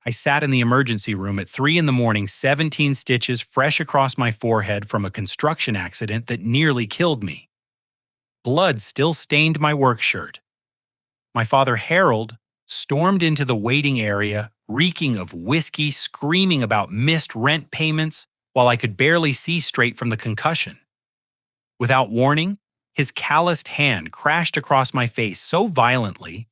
I sat in the emergency room at 3 in the morning, 17 stitches fresh across my forehead from a construction accident that nearly killed me. Blood still stained my work shirt. My father, Harold, stormed into the waiting area, reeking of whiskey, screaming about missed rent payments, while I could barely see straight from the concussion. Without warning, his calloused hand crashed across my face so violently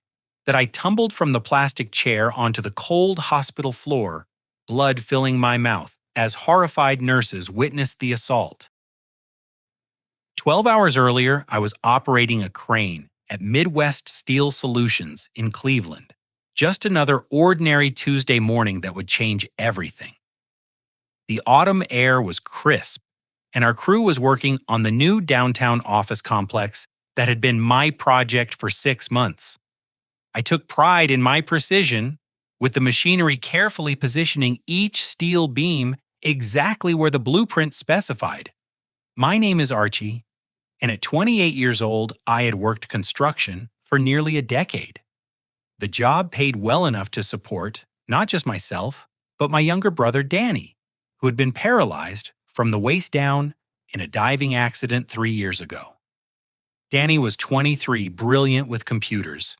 that I tumbled from the plastic chair onto the cold hospital floor, blood filling my mouth, as horrified nurses witnessed the assault. 12 hours earlier, I was operating a crane at Midwest Steel Solutions in Cleveland. Just another ordinary Tuesday morning that would change everything. The autumn air was crisp, and our crew was working on the new downtown office complex that had been my project for 6 months. I took pride in my precision, with the machinery carefully positioning each steel beam exactly where the blueprint specified. My name is Archie, and at 28 years old, I had worked construction for nearly a decade. The job paid well enough to support not just myself, but my younger brother Danny, who had been paralyzed from the waist down in a diving accident 3 years ago. Danny was 23, brilliant with computers,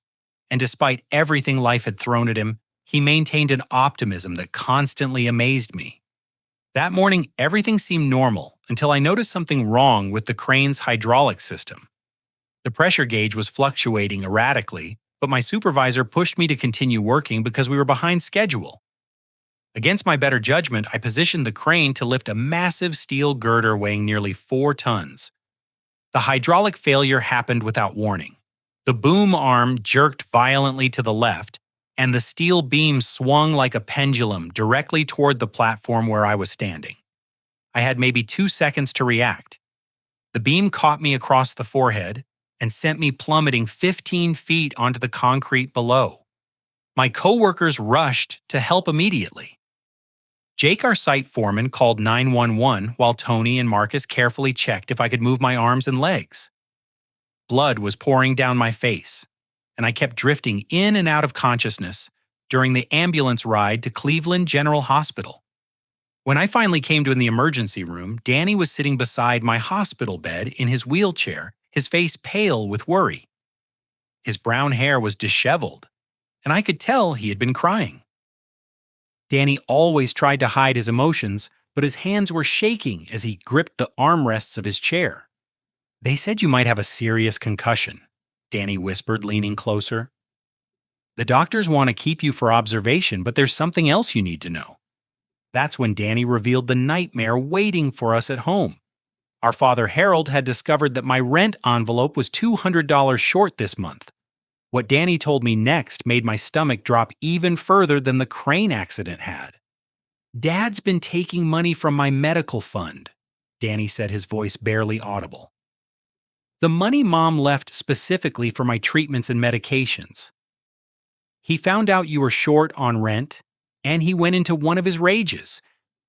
and despite everything life had thrown at him, he maintained an optimism that constantly amazed me. That morning, everything seemed normal until I noticed something wrong with the crane's hydraulic system. The pressure gauge was fluctuating erratically, but my supervisor pushed me to continue working because we were behind schedule. Against my better judgment, I positioned the crane to lift a massive steel girder weighing nearly 4 tons. The hydraulic failure happened without warning. The boom arm jerked violently to the left, and the steel beam swung like a pendulum directly toward the platform where I was standing. I had maybe 2 seconds to react. The beam caught me across the forehead and sent me plummeting 15 feet onto the concrete below. My coworkers rushed to help immediately. Jake, our site foreman, called 911 while Tony and Marcus carefully checked if I could move my arms and legs. Blood was pouring down my face, and I kept drifting in and out of consciousness during the ambulance ride to Cleveland General Hospital. When I finally came to the emergency room, Danny was sitting beside my hospital bed in his wheelchair, his face pale with worry. His brown hair was disheveled, and I could tell he had been crying. Danny always tried to hide his emotions, but his hands were shaking as he gripped the armrests of his chair. "They said you might have a serious concussion," Danny whispered, leaning closer. "The doctors want to keep you for observation, but there's something else you need to know." That's when Danny revealed the nightmare waiting for us at home. Our father Harold had discovered that my rent envelope was $200 short this month. What Danny told me next made my stomach drop even further than the crane accident had. "Dad's been taking money from my medical fund," Danny said, his voice barely audible. "The money Mom left specifically for my treatments and medications. He found out you were short on rent, and he went into one of his rages.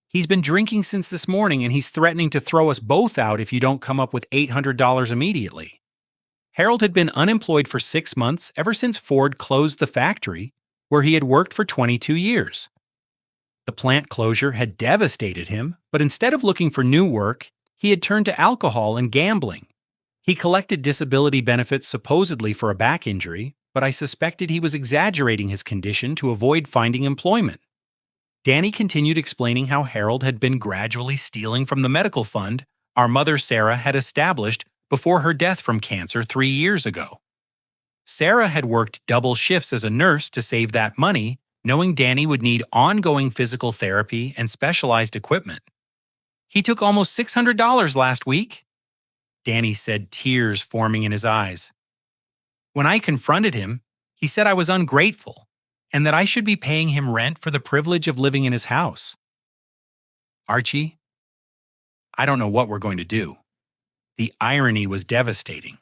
He's been drinking since this morning, and he's threatening to throw us both out if you don't come up with $800 immediately." Harold had been unemployed for 6 months ever since Ford closed the factory, where he had worked for 22 years. The plant closure had devastated him, but instead of looking for new work, he had turned to alcohol and gambling. He collected disability benefits supposedly for a back injury, but I suspected he was exaggerating his condition to avoid finding employment. Danny continued explaining how Harold had been gradually stealing from the medical fund our mother Sarah had established before her death from cancer 3 years ago. Sarah had worked double shifts as a nurse to save that money, knowing Danny would need ongoing physical therapy and specialized equipment. "He took almost $600 last week," Danny said, tears forming in his eyes. "When I confronted him, he said I was ungrateful and that I should be paying him rent for the privilege of living in his house." "Archie, I don't know what we're going to do." The irony was devastating.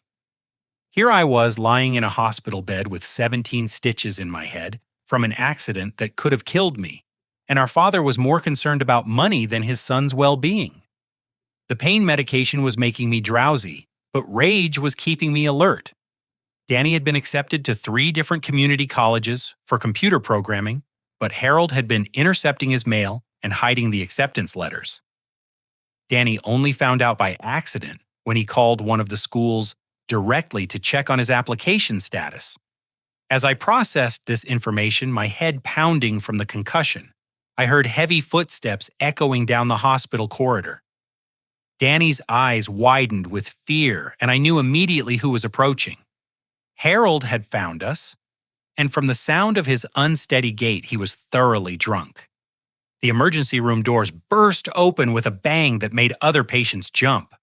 Here I was lying in a hospital bed with 17 stitches in my head from an accident that could have killed me, and our father was more concerned about money than his son's well-being. The pain medication was making me drowsy, but rage was keeping me alert. Danny had been accepted to 3 different community colleges for computer programming, but Harold had been intercepting his mail and hiding the acceptance letters. Danny only found out by accident when he called one of the schools directly to check on his application status. As I processed this information, my head pounding from the concussion, I heard heavy footsteps echoing down the hospital corridor. Danny's eyes widened with fear, and I knew immediately who was approaching. Harold had found us, and from the sound of his unsteady gait, he was thoroughly drunk. The emergency room doors burst open with a bang that made other patients jump.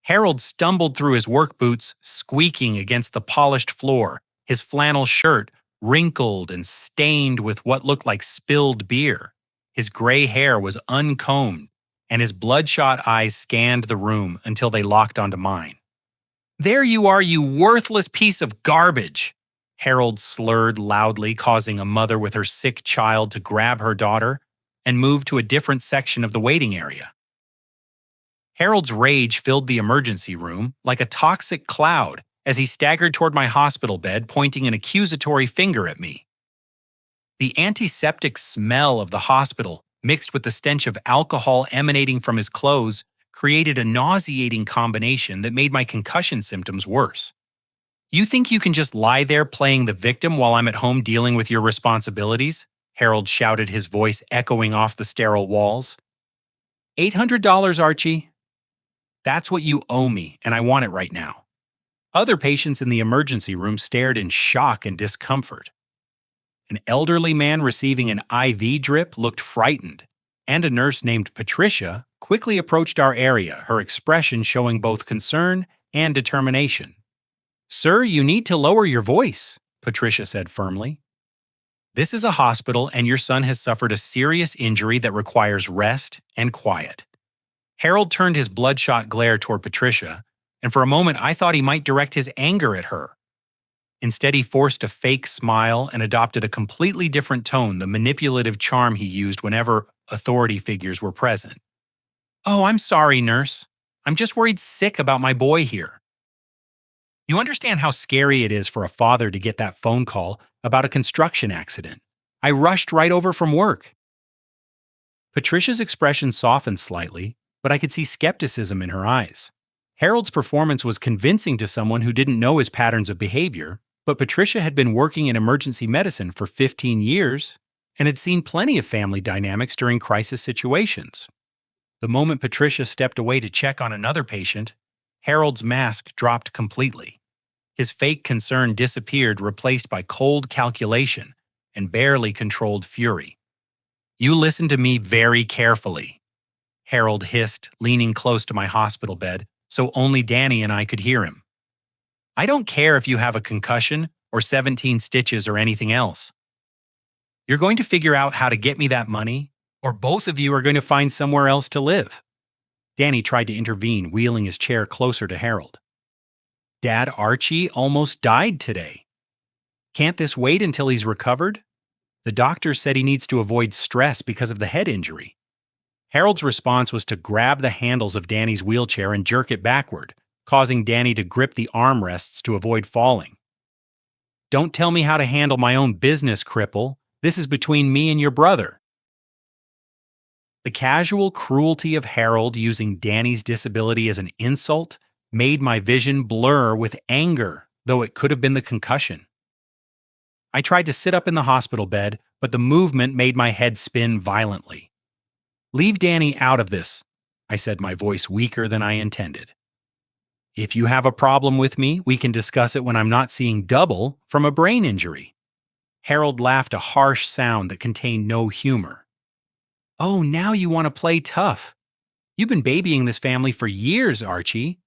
Harold stumbled through his work boots, squeaking against the polished floor, his flannel shirt wrinkled and stained with what looked like spilled beer. His gray hair was uncombed, and his bloodshot eyes scanned the room until they locked onto mine. "There you are, you worthless piece of garbage!" Harold slurred loudly, causing a mother with her sick child to grab her daughter and move to a different section of the waiting area. Harold's rage filled the emergency room like a toxic cloud as he staggered toward my hospital bed, pointing an accusatory finger at me. The antiseptic smell of the hospital, mixed with the stench of alcohol emanating from his clothes, created a nauseating combination that made my concussion symptoms worse. "You think you can just lie there playing the victim while I'm at home dealing with your responsibilities?" Harold shouted, his voice echoing off the sterile walls. $800, Archie. That's what you owe me, and I want it right now." Other patients in the emergency room stared in shock and discomfort. An elderly man receiving an IV drip looked frightened, and a nurse named Patricia quickly approached our area, her expression showing both concern and determination. "Sir, you need to lower your voice," Patricia said firmly. "This is a hospital, and your son has suffered a serious injury that requires rest and quiet." Harold turned his bloodshot glare toward Patricia, and for a moment I thought he might direct his anger at her. Instead, he forced a fake smile and adopted a completely different tone, the manipulative charm he used whenever authority figures were present. "Oh, I'm sorry, nurse. I'm just worried sick about my boy here." You understand how scary it is for a father to get that phone call about a construction accident. I rushed right over from work. Patricia's expression softened slightly, but I could see skepticism in her eyes. Harold's performance was convincing to someone who didn't know his patterns of behavior, but Patricia had been working in emergency medicine for 15 years and had seen plenty of family dynamics during crisis situations. The moment Patricia stepped away to check on another patient, Harold's mask dropped completely. His fake concern disappeared, replaced by cold calculation and barely controlled fury. "You listen to me very carefully," Harold hissed, leaning close to my hospital bed so only Danny and I could hear him. "I don't care if you have a concussion or 17 stitches or anything else. You're going to figure out how to get me that money, or both of you are going to find somewhere else to live." Danny tried to intervene, wheeling his chair closer to Harold. "Dad, Archie almost died today. Can't this wait until he's recovered? The doctor said he needs to avoid stress because of the head injury." Harold's response was to grab the handles of Danny's wheelchair and jerk it backward, causing Danny to grip the armrests to avoid falling. "Don't tell me how to handle my own business, cripple. This is between me and your brother." The casual cruelty of Harold using Danny's disability as an insult made my vision blur with anger, though it could have been the concussion. I tried to sit up in the hospital bed, but the movement made my head spin violently. "Leave Danny out of this," I said, my voice weaker than I intended. "If you have a problem with me, we can discuss it when I'm not seeing double from a brain injury." Harold laughed, a harsh sound that contained no humor. "Oh, now you want to play tough. You've been babying this family for years, Archie.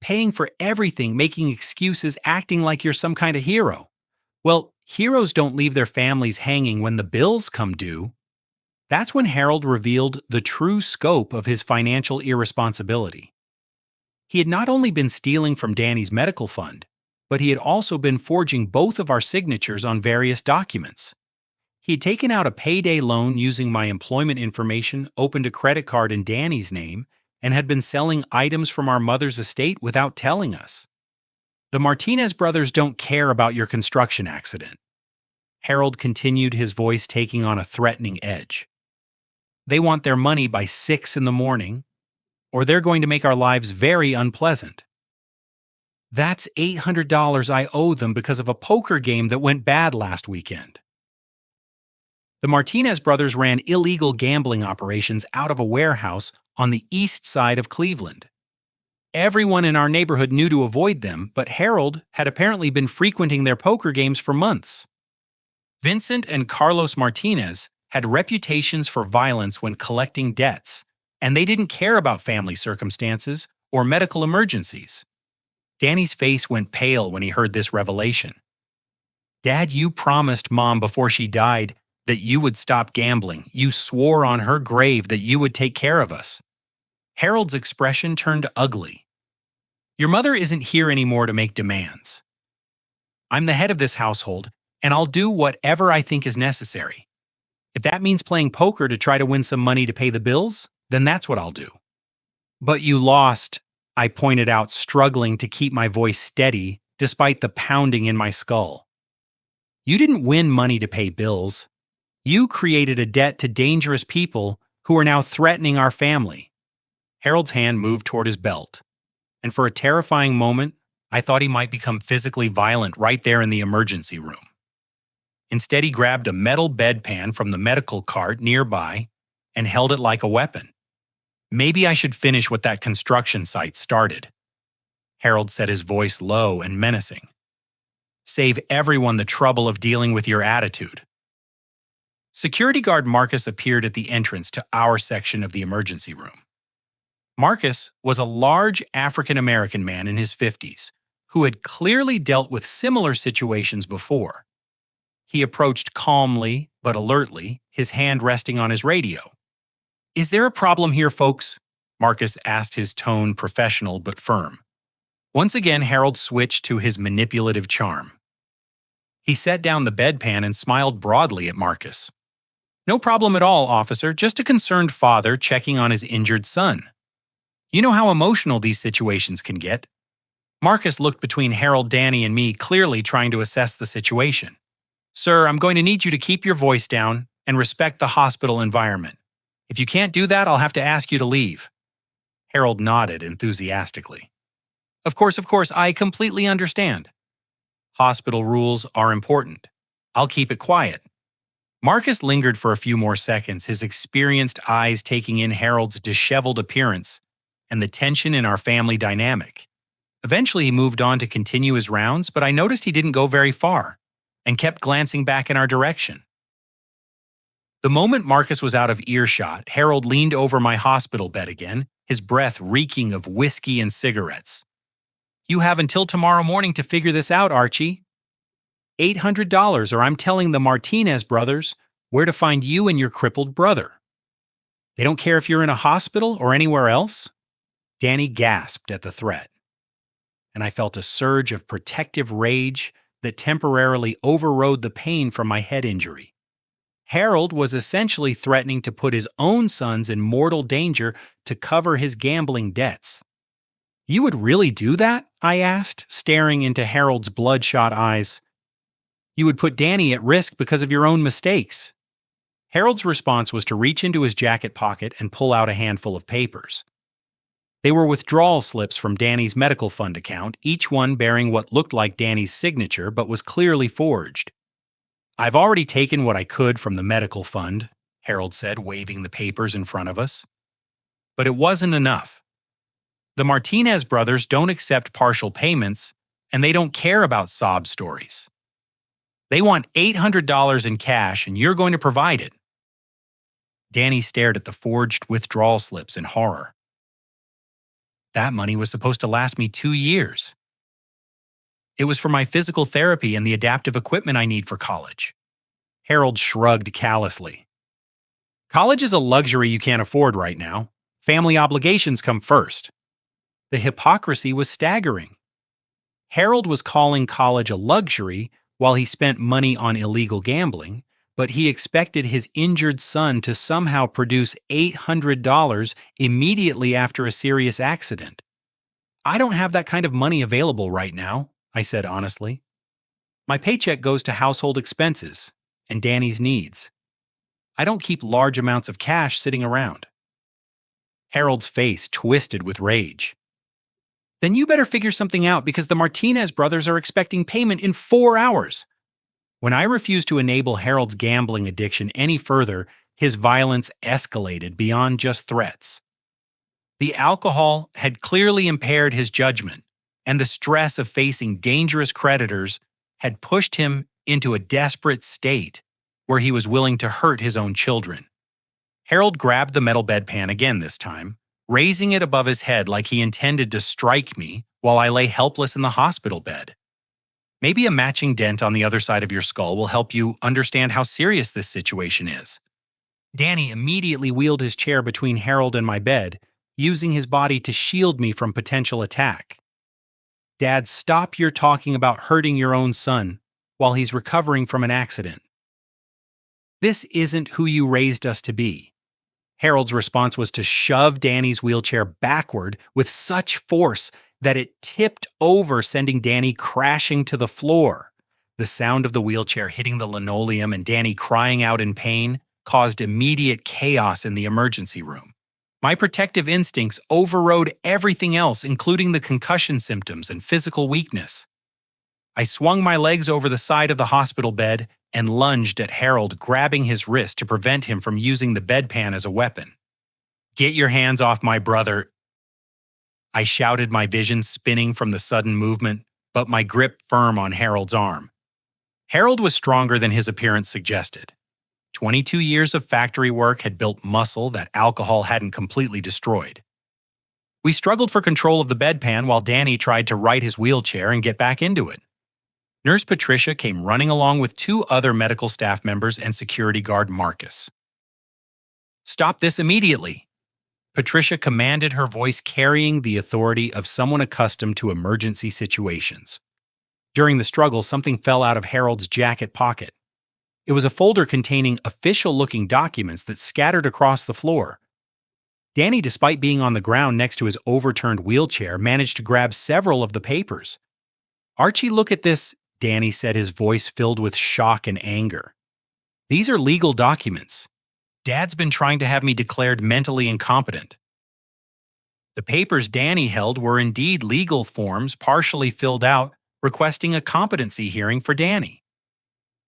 Paying for everything, making excuses, acting like you're some kind of hero. Well, heroes don't leave their families hanging when the bills come due." That's when Harold revealed the true scope of his financial irresponsibility. He had not only been stealing from Danny's medical fund, but he had also been forging both of our signatures on various documents. He had taken out a payday loan using my employment information, opened a credit card in Danny's name, and had been selling items from our mother's estate without telling us. "The Martinez brothers don't care about your construction accident." Harold continued, his voice taking on a threatening edge. They want their money by 6 in the morning, or they're going to make our lives very unpleasant. That's $800 I owe them because of a poker game that went bad last weekend. The Martinez brothers ran illegal gambling operations out of a warehouse on the east side of Cleveland. Everyone in our neighborhood knew to avoid them, but Harold had apparently been frequenting their poker games for months. Vincent and Carlos Martinez had reputations for violence when collecting debts, and they didn't care about family circumstances or medical emergencies. Danny's face went pale when he heard this revelation. "Dad, you promised Mom before she died that you would stop gambling. You swore on her grave that you would take care of us." Harold's expression turned ugly. "Your mother isn't here anymore to make demands. I'm the head of this household, and I'll do whatever I think is necessary. If that means playing poker to try to win some money to pay the bills, then that's what I'll do." "But you lost," I pointed out, struggling to keep my voice steady despite the pounding in my skull. "You didn't win money to pay bills. You created a debt to dangerous people who are now threatening our family." Harold's hand moved toward his belt, and for a terrifying moment, I thought he might become physically violent right there in the emergency room. Instead, he grabbed a metal bedpan from the medical cart nearby and held it like a weapon. "Maybe I should finish what that construction site started," Harold said, his voice low and menacing. "Save everyone the trouble of dealing with your attitude." Security guard Marcus appeared at the entrance to our section of the emergency room. Marcus was a large African-American man in his 50s who had clearly dealt with similar situations before. He approached calmly but alertly, his hand resting on his radio. "Is there a problem here, folks?" Marcus asked, his tone professional but firm. Once again, Harold switched to his manipulative charm. He set down the bedpan and smiled broadly at Marcus. "No problem at all, officer, just a concerned father checking on his injured son. You know how emotional these situations can get." Marcus looked between Harold, Danny, and me, clearly trying to assess the situation. "Sir, I'm going to need you to keep your voice down and respect the hospital environment. If you can't do that, I'll have to ask you to leave." Harold nodded enthusiastically. Of course, I completely understand. Hospital rules are important. I'll keep it quiet." Marcus lingered for a few more seconds, his experienced eyes taking in Harold's disheveled appearance and the tension in our family dynamic. Eventually, he moved on to continue his rounds, but I noticed he didn't go very far and kept glancing back in our direction. The moment Marcus was out of earshot, Harold leaned over my hospital bed again, his breath reeking of whiskey and cigarettes. "You have until tomorrow morning to figure this out, Archie. $800, or I'm telling the Martinez brothers where to find you and your crippled brother. They don't care if you're in a hospital or anywhere else." Danny gasped at the threat, and I felt a surge of protective rage that temporarily overrode the pain from my head injury. Harold was essentially threatening to put his own sons in mortal danger to cover his gambling debts. "You would really do that?" I asked, staring into Harold's bloodshot eyes. "You would put Danny at risk because of your own mistakes." Harold's response was to reach into his jacket pocket and pull out a handful of papers. They were withdrawal slips from Danny's medical fund account, each one bearing what looked like Danny's signature but was clearly forged. "I've already taken what I could from the medical fund," Harold said, waving the papers in front of us. "But it wasn't enough. The Martinez brothers don't accept partial payments, and they don't care about sob stories. They want $800 in cash, and you're going to provide it." Danny stared at the forged withdrawal slips in horror. "That money was supposed to last me 2 years. It was for my physical therapy and the adaptive equipment I need for college." Harold shrugged callously. "College is a luxury you can't afford right now. Family obligations come first." The hypocrisy was staggering. Harold was calling college a luxury while he spent money on illegal gambling, but he expected his injured son to somehow produce $800 immediately after a serious accident. "I don't have that kind of money available right now," I said honestly. My paycheck goes to household expenses and Danny's needs. I don't keep large amounts of cash sitting around. Harold's face twisted with rage. Then you better figure something out because the Martinez brothers are expecting payment in 4 hours. When I refused to enable Harold's gambling addiction any further, his violence escalated beyond just threats. The alcohol had clearly impaired his judgment, and the stress of facing dangerous creditors had pushed him into a desperate state where he was willing to hurt his own children. Harold grabbed the metal bedpan again this time, raising it above his head like he intended to strike me while I lay helpless in the hospital bed. Maybe a matching dent on the other side of your skull will help you understand how serious this situation is. Danny immediately wheeled his chair between Harold and my bed, using his body to shield me from potential attack. Dad, stop your talking about hurting your own son while he's recovering from an accident. This isn't who you raised us to be. Harold's response was to shove Danny's wheelchair backward with such force that it tipped over, sending Danny crashing to the floor. The sound of the wheelchair hitting the linoleum and Danny crying out in pain caused immediate chaos in the emergency room. My protective instincts overrode everything else, including the concussion symptoms and physical weakness. I swung my legs over the side of the hospital bed and lunged at Harold, grabbing his wrist to prevent him from using the bedpan as a weapon. "Get your hands off my brother," I shouted, my vision spinning from the sudden movement, but my grip firm on Harold's arm. Harold was stronger than his appearance suggested. 22 years of factory work had built muscle that alcohol hadn't completely destroyed. We struggled for control of the bedpan while Danny tried to right his wheelchair and get back into it. Nurse Patricia came running along with 2 other medical staff members and security guard Marcus. "Stop this immediately," Patricia commanded, her voice carrying the authority of someone accustomed to emergency situations. During the struggle, something fell out of Harold's jacket pocket. It was a folder containing official-looking documents that scattered across the floor. Danny, despite being on the ground next to his overturned wheelchair, managed to grab several of the papers. "Archie, look at this," Danny said, his voice filled with shock and anger. "These are legal documents. Dad's been trying to have me declared mentally incompetent." The papers Danny held were indeed legal forms partially filled out, requesting a competency hearing for Danny.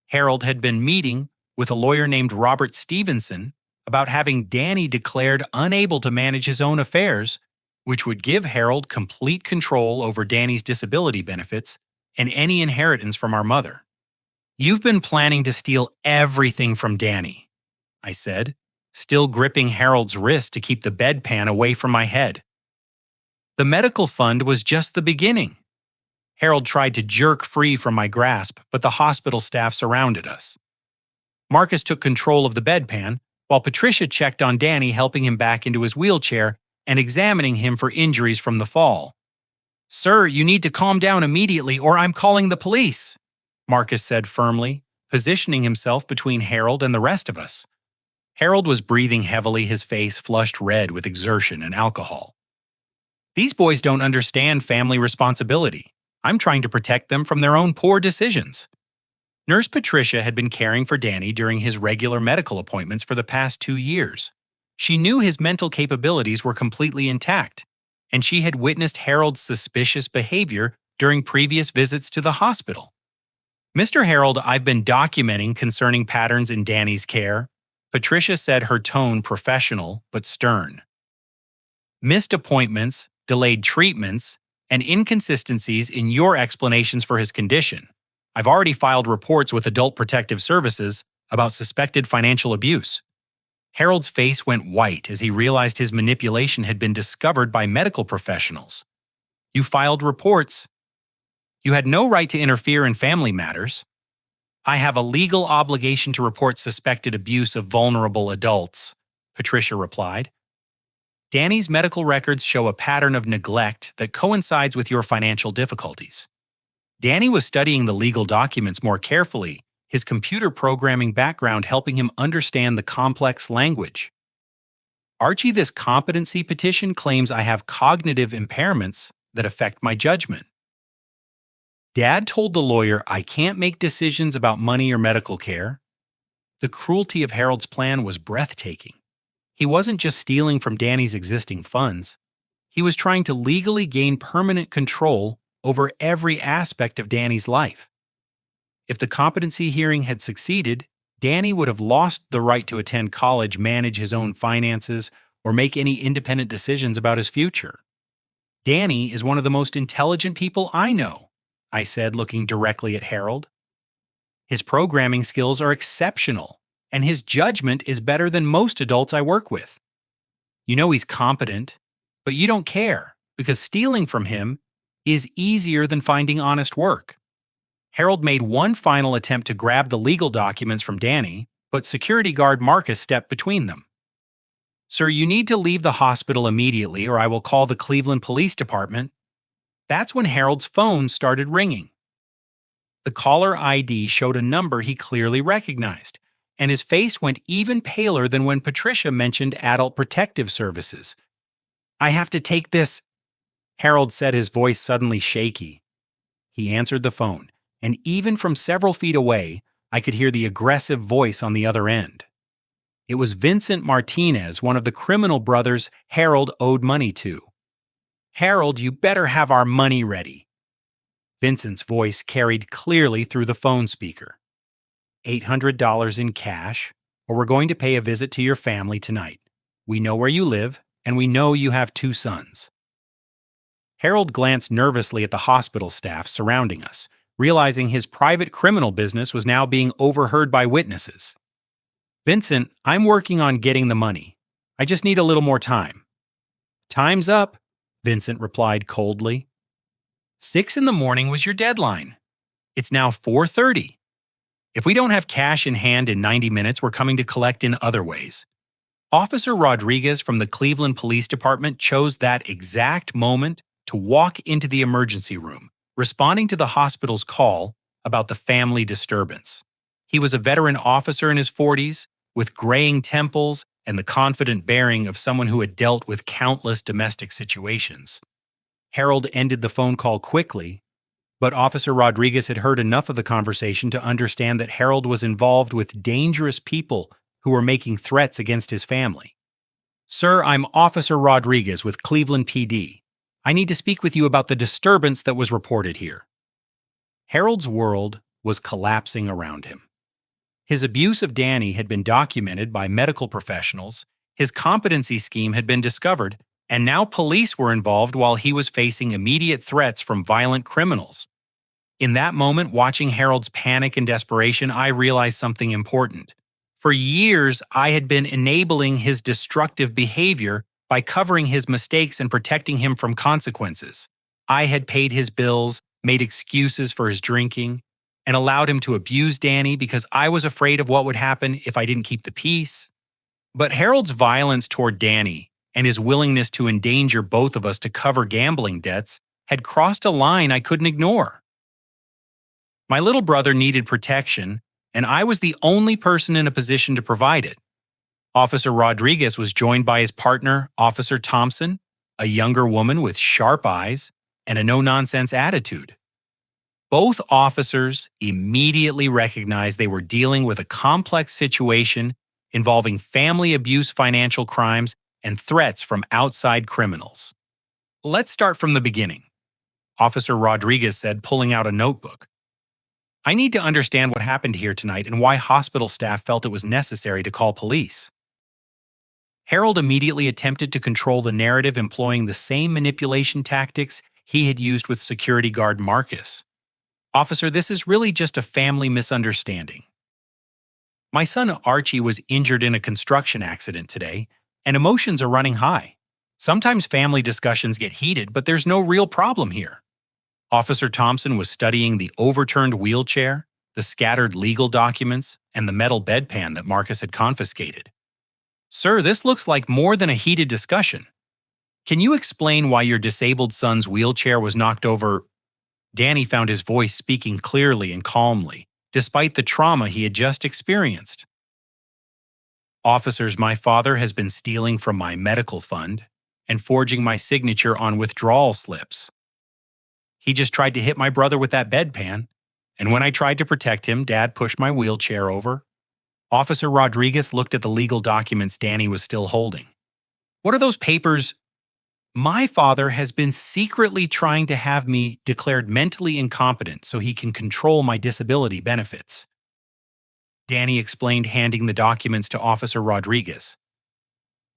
Harold had been meeting with a lawyer named Robert Stevenson about having Danny declared unable to manage his own affairs, which would give Harold complete control over Danny's disability benefits and any inheritance from our mother. "You've been planning to steal everything from Danny," I said, still gripping Harold's wrist to keep the bedpan away from my head. "The medical fund was just the beginning." Harold tried to jerk free from my grasp, but the hospital staff surrounded us. Marcus took control of the bedpan, while Patricia checked on Danny, helping him back into his wheelchair and examining him for injuries from the fall. "Sir, you need to calm down immediately or I'm calling the police," Marcus said firmly, positioning himself between Harold and the rest of us. Harold was breathing heavily, his face flushed red with exertion and alcohol. "These boys don't understand family responsibility. I'm trying to protect them from their own poor decisions." Nurse Patricia had been caring for Danny during his regular medical appointments for the past 2 years. She knew his mental capabilities were completely intact, and she had witnessed Harold's suspicious behavior during previous visits to the hospital. "Mr. Harold, I've been documenting concerning patterns in Danny's care," Patricia said, her tone professional but stern. "Missed appointments, delayed treatments, and inconsistencies in your explanations for his condition. I've already filed reports with Adult Protective Services about suspected financial abuse." Harold's face went white as he realized his manipulation had been discovered by medical professionals. "You filed reports? You had no right to interfere in family matters." "I have a legal obligation to report suspected abuse of vulnerable adults," Patricia replied. "Danny's medical records show a pattern of neglect that coincides with your financial difficulties." Danny was studying the legal documents more carefully, his computer programming background helping him understand the complex language. "Archie, this competency petition claims I have cognitive impairments that affect my judgment." Dad told the lawyer I can't make decisions about money or medical care. The cruelty of Harold's plan was breathtaking. He wasn't just stealing from Danny's existing funds. He was trying to legally gain permanent control over every aspect of Danny's life. If the competency hearing had succeeded, Danny would have lost the right to attend college, manage his own finances, or make any independent decisions about his future. Danny is one of the most intelligent people I know, I said, looking directly at Harold. His programming skills are exceptional, and his judgment is better than most adults I work with. You know he's competent, but you don't care because stealing from him is easier than finding honest work. Harold made one final attempt to grab the legal documents from Danny, but security guard Marcus stepped between them. Sir, you need to leave the hospital immediately or I will call the Cleveland Police Department. That's when Harold's phone started ringing. The caller ID showed a number he clearly recognized, and his face went even paler than when Patricia mentioned Adult Protective Services. I have to take this, Harold said, his voice suddenly shaky. He answered the phone, and even from several feet away, I could hear the aggressive voice on the other end. It was Vincent Martinez, one of the criminal brothers Harold owed money to. Harold, you better have our money ready. Vincent's voice carried clearly through the phone speaker. $800 in cash, or we're going to pay a visit to your family tonight. We know where you live, and we know you have 2 sons. Harold glanced nervously at the hospital staff surrounding us, realizing his private criminal business was now being overheard by witnesses. Vincent, I'm working on getting the money. I just need a little more time. Time's up, Vincent replied coldly. 6 in the morning was your deadline. It's now 4:30. If we don't have cash in hand in 90 minutes, we're coming to collect in other ways. Officer Rodriguez from the Cleveland Police Department chose that exact moment to walk into the emergency room, responding to the hospital's call about the family disturbance. He was a veteran officer in his 40s, with graying temples and the confident bearing of someone who had dealt with countless domestic situations. Harold ended the phone call quickly, but Officer Rodriguez had heard enough of the conversation to understand that Harold was involved with dangerous people who were making threats against his family. Sir, I'm Officer Rodriguez with Cleveland PD. I need to speak with you about the disturbance that was reported here. Harold's world was collapsing around him. His abuse of Danny had been documented by medical professionals, his competency scheme had been discovered, and now police were involved while he was facing immediate threats from violent criminals. In that moment, watching Harold's panic and desperation, I realized something important. For years, I had been enabling his destructive behavior by covering his mistakes and protecting him from consequences. I had paid his bills, made excuses for his drinking, and allowed him to abuse Danny because I was afraid of what would happen if I didn't keep the peace. But Harold's violence toward Danny and his willingness to endanger both of us to cover gambling debts had crossed a line I couldn't ignore. My little brother needed protection, and I was the only person in a position to provide it. Officer Rodriguez was joined by his partner, Officer Thompson, a younger woman with sharp eyes and a no-nonsense attitude. Both officers immediately recognized they were dealing with a complex situation involving family abuse, financial crimes, and threats from outside criminals. Let's start from the beginning, Officer Rodriguez said, pulling out a notebook. I need to understand what happened here tonight and why hospital staff felt it was necessary to call police. Harold immediately attempted to control the narrative, employing the same manipulation tactics he had used with security guard Marcus. Officer, this is really just a family misunderstanding. My son Archie was injured in a construction accident today, and emotions are running high. Sometimes family discussions get heated, but there's no real problem here. Officer Thompson was studying the overturned wheelchair, the scattered legal documents, and the metal bedpan that Marcus had confiscated. Sir, this looks like more than a heated discussion. Can you explain why your disabled son's wheelchair was knocked over? Danny found his voice speaking clearly and calmly, despite the trauma he had just experienced. Officers, my father has been stealing from my medical fund and forging my signature on withdrawal slips. He just tried to hit my brother with that bedpan, and when I tried to protect him, Dad pushed my wheelchair over. Officer Rodriguez looked at the legal documents Danny was still holding. What are those papers? My father has been secretly trying to have me declared mentally incompetent so he can control my disability benefits. Danny explained, handing the documents to Officer Rodriguez.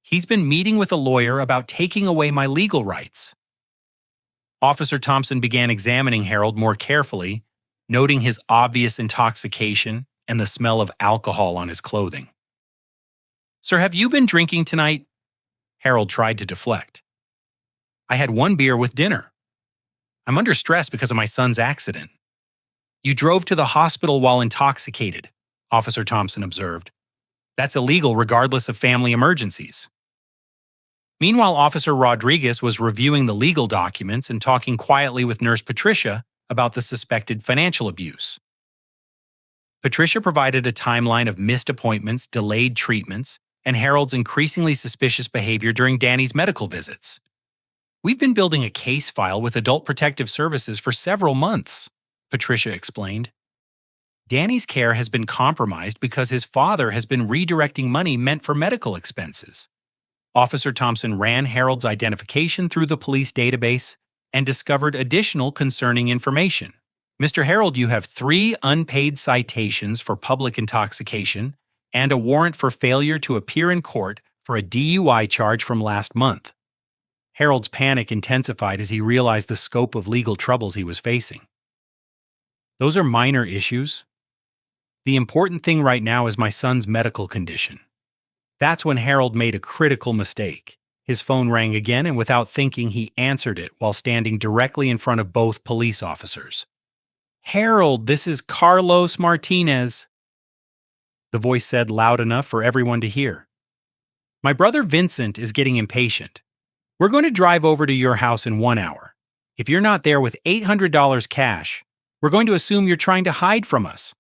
He's been meeting with a lawyer about taking away my legal rights. Officer Thompson began examining Harold more carefully, noting his obvious intoxication and the smell of alcohol on his clothing. Sir, have you been drinking tonight? Harold tried to deflect. I had one beer with dinner. I'm under stress because of my son's accident. You drove to the hospital while intoxicated, Officer Thompson observed. That's illegal regardless of family emergencies. Meanwhile, Officer Rodriguez was reviewing the legal documents and talking quietly with Nurse Patricia about the suspected financial abuse. Patricia provided a timeline of missed appointments, delayed treatments, and Harold's increasingly suspicious behavior during Danny's medical visits. We've been building a case file with Adult Protective Services for several months, Patricia explained. Danny's care has been compromised because his father has been redirecting money meant for medical expenses. Officer Thompson ran Harold's identification through the police database and discovered additional concerning information. Mr. Harold, you have 3 unpaid citations for public intoxication and a warrant for failure to appear in court for a DUI charge from last month. Harold's panic intensified as he realized the scope of legal troubles he was facing. Those are minor issues. The important thing right now is my son's medical condition. That's when Harold made a critical mistake. His phone rang again, and without thinking, he answered it while standing directly in front of both police officers. Harold, this is Carlos Martinez, the voice said loud enough for everyone to hear. My brother Vincent is getting impatient. We're going to drive over to your house in 1 hour. If you're not there with $800 cash, we're going to assume you're trying to hide from us.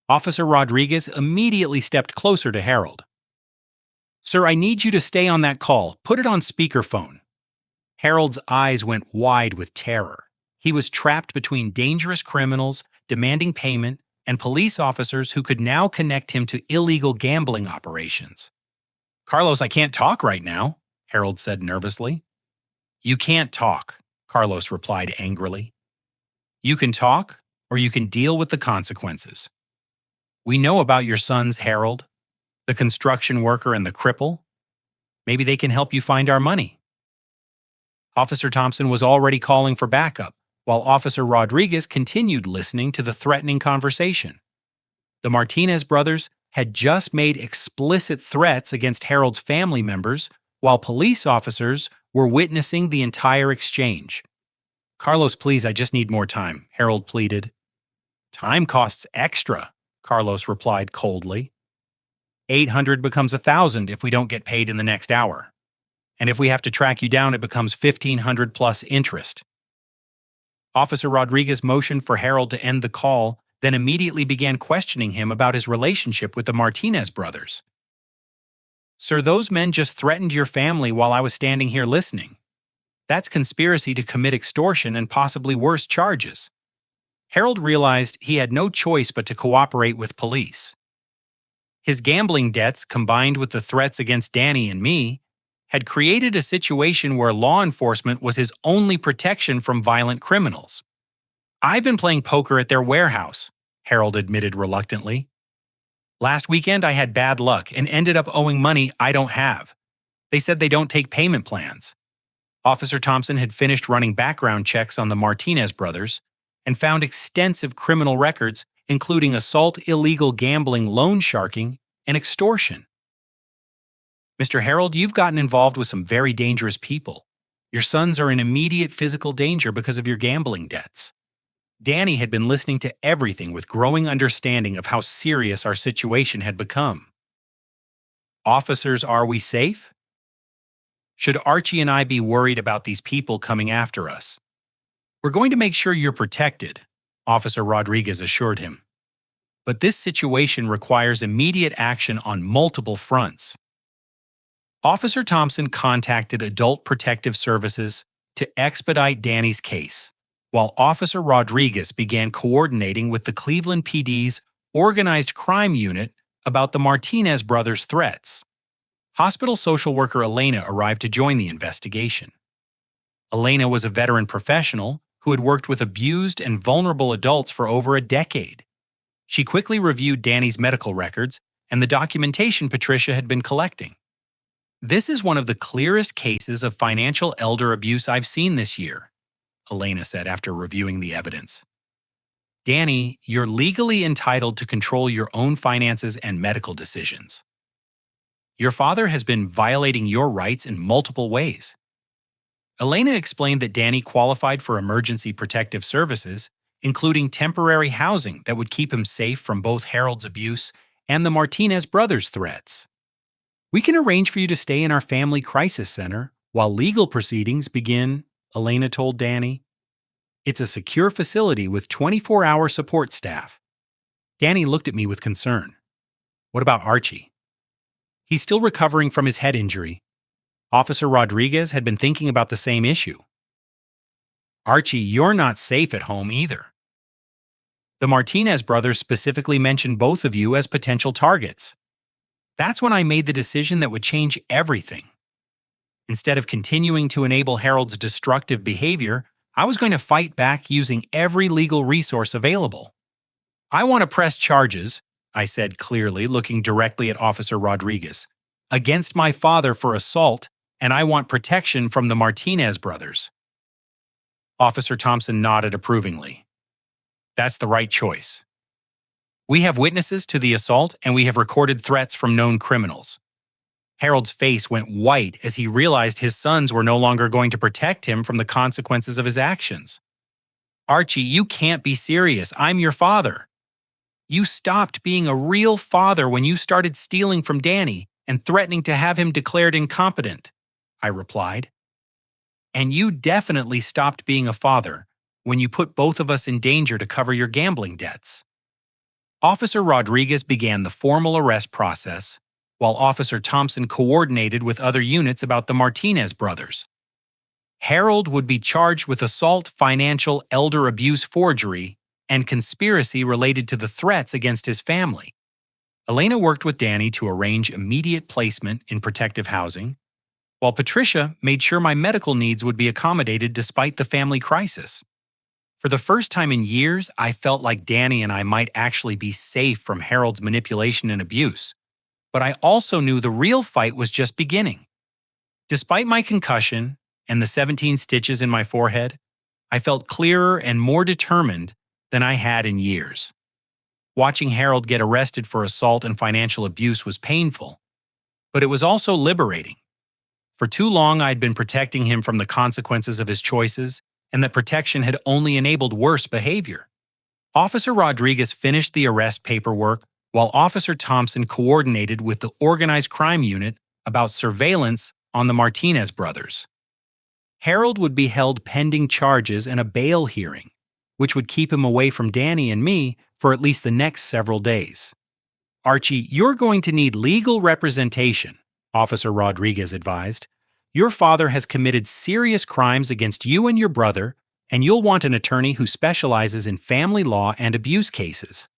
Officer Rodriguez immediately stepped closer to Harold. Sir, I need you to stay on that call. Put it on speakerphone. Harold's eyes went wide with terror. He was trapped between dangerous criminals demanding payment and police officers who could now connect him to illegal gambling operations. Carlos, I can't talk right now, Harold said nervously. You can't talk, Carlos replied angrily. You can talk, or you can deal with the consequences. We know about your sons, Harold, the construction worker and the cripple. Maybe they can help you find our money. Officer Thompson was already calling for backup, while Officer Rodriguez continued listening to the threatening conversation. The Martinez brothers had just made explicit threats against Harold's family members, while police officers were witnessing the entire exchange. Carlos, please, I just need more time, Harold pleaded. Time costs extra, Carlos replied coldly. 800 becomes 1,000 if we don't get paid in the next hour. And if we have to track you down, it becomes 1,500 plus interest. Officer Rodriguez motioned for Harold to end the call, then immediately began questioning him about his relationship with the Martinez brothers. Sir, those men just threatened your family while I was standing here listening. That's conspiracy to commit extortion and possibly worse charges. Harold realized he had no choice but to cooperate with police. His gambling debts, combined with the threats against Danny and me, had created a situation where law enforcement was his only protection from violent criminals. I've been playing poker at their warehouse, Harold admitted reluctantly. Last weekend I had bad luck and ended up owing money I don't have. They said they don't take payment plans. Officer Thompson had finished running background checks on the Martinez brothers and found extensive criminal records, including assault, illegal gambling, loan sharking, and extortion. Mr. Harold, you've gotten involved with some very dangerous people. Your sons are in immediate physical danger because of your gambling debts. Danny had been listening to everything with growing understanding of how serious our situation had become. Officers, are we safe? Should Archie and I be worried about these people coming after us? We're going to make sure you're protected, Officer Rodriguez assured him. But this situation requires immediate action on multiple fronts. Officer Thompson contacted Adult Protective Services to expedite Danny's case. while Officer Rodriguez began coordinating with the Cleveland PD's Organized Crime Unit about the Martinez brothers' threats. Hospital social worker Elena arrived to join the investigation. Elena was a veteran professional who had worked with abused and vulnerable adults for over a decade. She quickly reviewed Danny's medical records and the documentation Patricia had been collecting. "This is one of the clearest cases of financial elder abuse I've seen this year," Elena said after reviewing the evidence. "Danny, you're legally entitled to control your own finances and medical decisions. Your father has been violating your rights in multiple ways." Elena explained that Danny qualified for emergency protective services, including temporary housing that would keep him safe from both Harold's abuse and the Martinez brothers' threats. "We can arrange for you to stay in our family crisis center while legal proceedings begin," Elena told Danny. "It's a secure facility with 24-hour support staff." Danny looked at me with concern. "What about Archie?" "He's still recovering from his head injury." Officer Rodriguez had been thinking about the same issue. "Archie, you're not safe at home either. The Martinez brothers specifically mentioned both of you as potential targets." That's when I made the decision that would change everything. Instead of continuing to enable Harold's destructive behavior, I was going to fight back using every legal resource available. "I want to press charges," I said clearly, looking directly at Officer Rodriguez, "against my father for assault, and I want protection from the Martinez brothers." Officer Thompson nodded approvingly. "That's the right choice. We have witnesses to the assault, and we have recorded threats from known criminals." Harold's face went white as he realized his sons were no longer going to protect him from the consequences of his actions. "Archie, you can't be serious. I'm your father." "You stopped being a real father when you started stealing from Danny and threatening to have him declared incompetent," I replied. "And you definitely stopped being a father when you put both of us in danger to cover your gambling debts." Officer Rodriguez began the formal arrest process, while Officer Thompson coordinated with other units about the Martinez brothers. Harold would be charged with assault, financial, elder abuse, forgery, and conspiracy related to the threats against his family. Elena worked with Danny to arrange immediate placement in protective housing, while Patricia made sure my medical needs would be accommodated despite the family crisis. For the first time in years, I felt like Danny and I might actually be safe from Harold's manipulation and abuse. But I also knew the real fight was just beginning. Despite my concussion and the 17 stitches in my forehead, I felt clearer and more determined than I had in years. Watching Harold get arrested for assault and financial abuse was painful, but it was also liberating. For too long, I had been protecting him from the consequences of his choices, and that protection had only enabled worse behavior. Officer Rodriguez finished the arrest paperwork while Officer Thompson coordinated with the Organized Crime Unit about surveillance on the Martinez brothers. Harold would be held pending charges and a bail hearing, which would keep him away from Danny and me for at least the next several days. "Archie, you're going to need legal representation," Officer Rodriguez advised. "Your father has committed serious crimes against you and your brother, and you'll want an attorney who specializes in family law and abuse cases."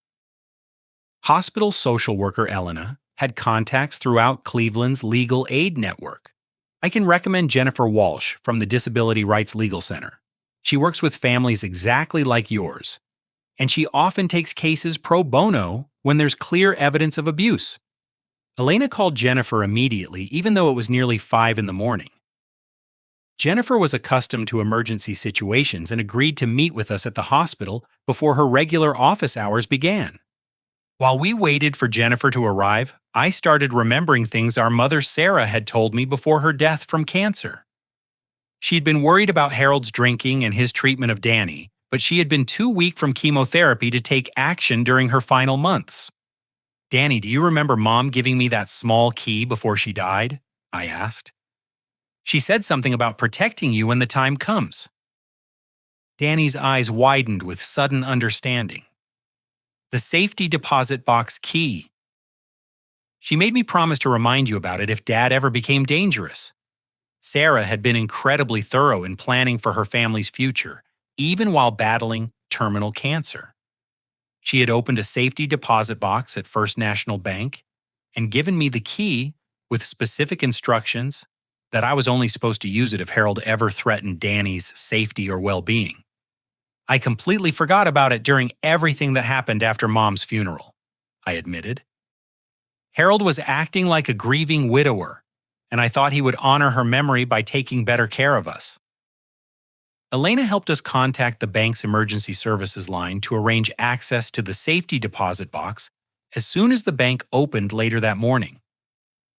Hospital social worker Elena had contacts throughout Cleveland's legal aid network. I can recommend Jennifer Walsh from the Disability Rights Legal Center. She works with families exactly like yours, and she often takes cases pro bono when there's clear evidence of abuse. Elena called Jennifer immediately, even though it was nearly 5 in the morning. Jennifer was accustomed to emergency situations and agreed to meet with us at the hospital before her regular office hours began. While we waited for Jennifer to arrive, I started remembering things our mother Sarah had told me before her death from cancer. She'd been worried about Harold's drinking and his treatment of Danny, but she had been too weak from chemotherapy to take action during her final months. "Danny, do you remember Mom giving me that small key before she died?" I asked. "She said something about protecting you when the time comes." Danny's eyes widened with sudden understanding. "The safety deposit box key. She made me promise to remind you about it if Dad ever became dangerous." Sarah had been incredibly thorough in planning for her family's future, even while battling terminal cancer. She had opened a safety deposit box at First National Bank and given me the key with specific instructions that I was only supposed to use it if Harold ever threatened Danny's safety or well-being. I completely forgot about it during everything that happened after Mom's funeral, I admitted. Harold was acting like a grieving widower, and I thought he would honor her memory by taking better care of us. Elena helped us contact the bank's emergency services line to arrange access to the safety deposit box as soon as the bank opened later that morning.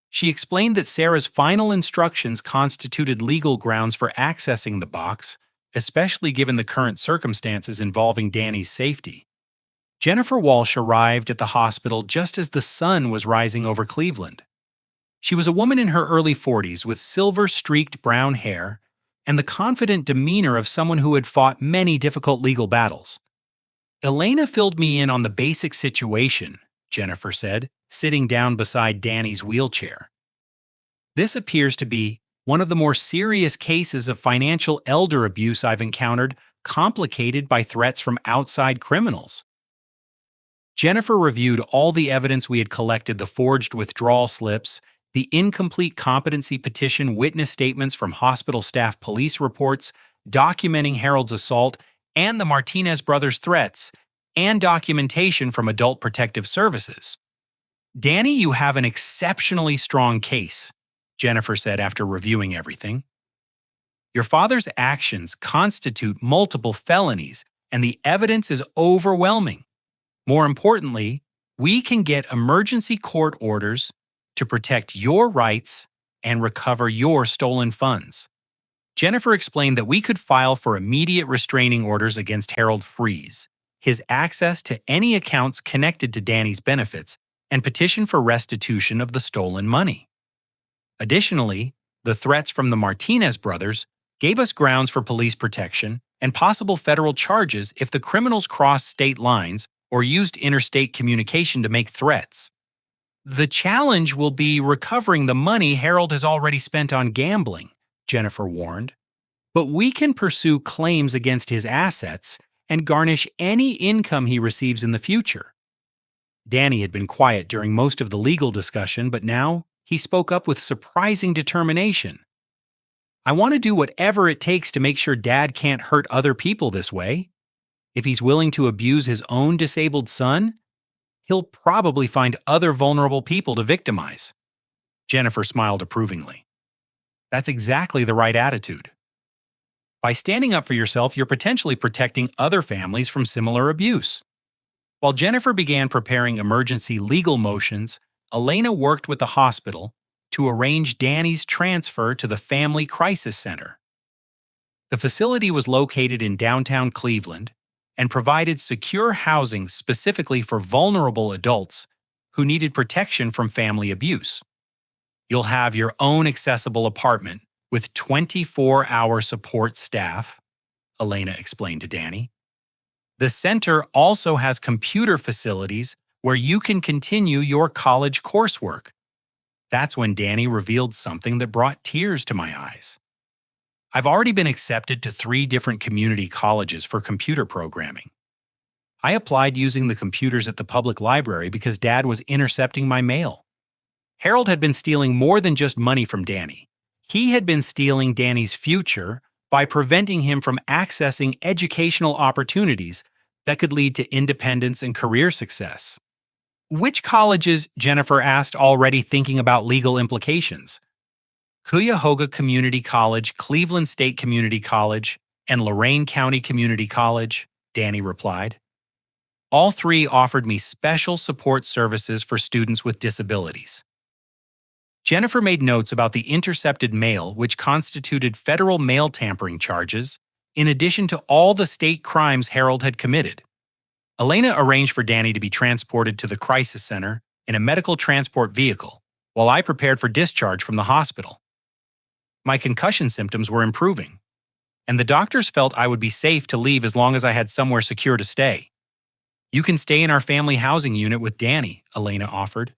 She explained that Sarah's final instructions constituted legal grounds for accessing the box, especially given the current circumstances involving Danny's safety. Jennifer Walsh arrived at the hospital just as the sun was rising over Cleveland. She was a woman in her early 40s with silver-streaked brown hair and the confident demeanor of someone who had fought many difficult legal battles. Elena filled me in on the basic situation, Jennifer said, sitting down beside Danny's wheelchair. This appears to be one of the more serious cases of financial elder abuse I've encountered, complicated by threats from outside criminals. Jennifer reviewed all the evidence we had collected: the forged withdrawal slips, the incomplete competency petition, witness statements from hospital staff, police reports documenting Harold's assault, and the Martinez brothers' threats, and documentation from Adult Protective Services. "Danny, you have an exceptionally strong case," Jennifer said after reviewing everything. "Your father's actions constitute multiple felonies, and the evidence is overwhelming. More importantly, we can get emergency court orders to protect your rights and recover your stolen funds." Jennifer explained that we could file for immediate restraining orders against Harold Freeze, his access to any accounts connected to Danny's benefits, and petition for restitution of the stolen money. Additionally, the threats from the Martinez brothers gave us grounds for police protection and possible federal charges if the criminals crossed state lines or used interstate communication to make threats. "The challenge will be recovering the money Harold has already spent on gambling," Jennifer warned. "But we can pursue claims against his assets and garnish any income he receives in the future." Danny had been quiet during most of the legal discussion, but now he spoke up with surprising determination. "I want to do whatever it takes to make sure Dad can't hurt other people this way. If he's willing to abuse his own disabled son, he'll probably find other vulnerable people to victimize." Jennifer smiled approvingly. "That's exactly the right attitude. By standing up for yourself, you're potentially protecting other families from similar abuse." While Jennifer began preparing emergency legal motions, Elena worked with the hospital to arrange Danny's transfer to the Family Crisis Center. The facility was located in downtown Cleveland and provided secure housing specifically for vulnerable adults who needed protection from family abuse. "You'll have your own accessible apartment with 24-hour support staff," Elena explained to Danny. "The center also has computer facilities where you can continue your college coursework." That's when Danny revealed something that brought tears to my eyes. "I've already been accepted to 3 different community colleges for computer programming. I applied using the computers at the public library because Dad was intercepting my mail. Harold had been stealing more than just money from Danny. He had been stealing Danny's future by preventing him from accessing educational opportunities that could lead to independence and career success." "Which colleges?" Jennifer asked, already thinking about legal implications. "Cuyahoga Community College, Cleveland State Community College, and Lorain County Community College," Danny replied. "All 3 offered me special support services for students with disabilities." Jennifer made notes about the intercepted mail, which constituted federal mail tampering charges, in addition to all the state crimes Harold had committed. Elena arranged for Danny to be transported to the crisis center in a medical transport vehicle, while I prepared for discharge from the hospital. My concussion symptoms were improving, and the doctors felt I would be safe to leave as long as I had somewhere secure to stay. "You can stay in our family housing unit with Danny," Elena offered.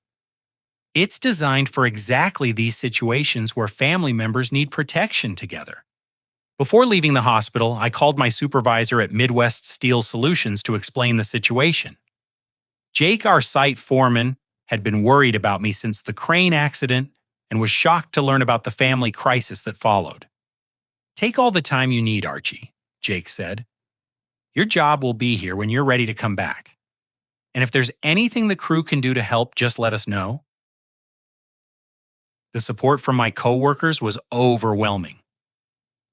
"It's designed for exactly these situations where family members need protection together." Before leaving the hospital, I called my supervisor at Midwest Steel Solutions to explain the situation. Jake, our site foreman, had been worried about me since the crane accident and was shocked to learn about the family crisis that followed. "Take all the time you need, Archie," Jake said. "Your job will be here when you're ready to come back. And if there's anything the crew can do to help, just let us know." The support from my coworkers was overwhelming.